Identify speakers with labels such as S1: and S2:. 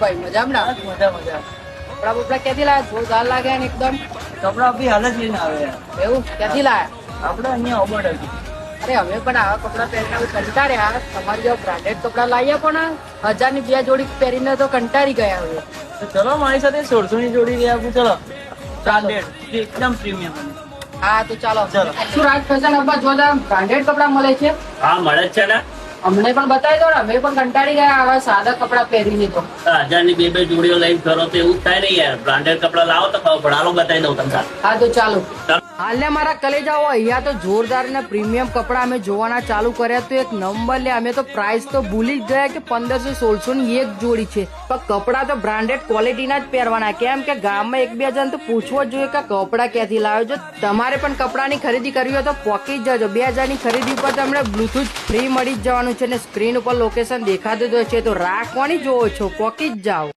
S1: ભાઈ મજામાં ના?
S2: મજા મજા.
S1: કપડા બપડા ક્યાંથી લાયા? જોરદાર લાગ્યા ને એકદમ.
S2: કપડા બી હાલ જ લઈને આવે યાર.
S1: એવું ક્યાંથી લાયા?
S2: આપણે અહીંયા ઓબડ હતી.
S1: અરે અમે પણ આવા કપડા પહેરીને કંટાળ્યા. તમારી જેવા બ્રાન્ડેડ કપડા લાવ્યા પણ 1000 ની 2 જોડી પહેરીને તો કંટાળી ગયા હવે.
S2: તો ચલો મારી સાથે 1600 ની જોડી લઈ આપું. ચલો બ્રાન્ડેડ એકદમ પ્રીમિયમ.
S1: હા તો ચાલો.
S2: ચાલો.
S1: શું રાજ ફેશન હબમાં જોરદાર બ્રાન્ડેડ કપડા મળે છે?
S3: હા મળે જ છે ને.
S1: અમને પણ બતાવી દો ને, અમે પણ કંટાળી ગયા આવા સાદા કપડા પહેરીને તો.
S3: 1000 ની બે જોડીઓ લઈને ફરો તો એવું જ થાય ને યાર. બ્રાન્ડેડ કપડા લાવો તો ખબર પડે. હાલો બતાવી દઉં તમને.
S1: હા તો ચાલો. હાલને મારા કલેજાઓ અહીંયા તો જોરદાર ને પ્રીમિયમ કપડા અમે જોવાના ચાલુ કર્યા તો એક નંબર લે. અમે તો પ્રાઇસ તો ભૂલી જ ગયા કે 1500-1600 ની એક જોડી છે, પણ કપડા તો બ્રાન્ડેડ ક્વોલિટીના જ પહેરવાના. કેમ કે ગામમાં એક બે જણ તો પૂછવો જ જોઈએ કે કપડા ક્યાંથી લાવ્યો. જો તમારે પણ કપડાની ખરીદી કરવી હોય તો પોકી જ જજો. 2000 ની ખરીદી ઉપર તમને બ્લુટૂથ ફ્રી મળી જ જવાનું છે ને સ્ક્રીન ઉપર લોકેશન દેખાતું જ છે. તો રાખવાની જોવો છો, પોકી જ જાઓ.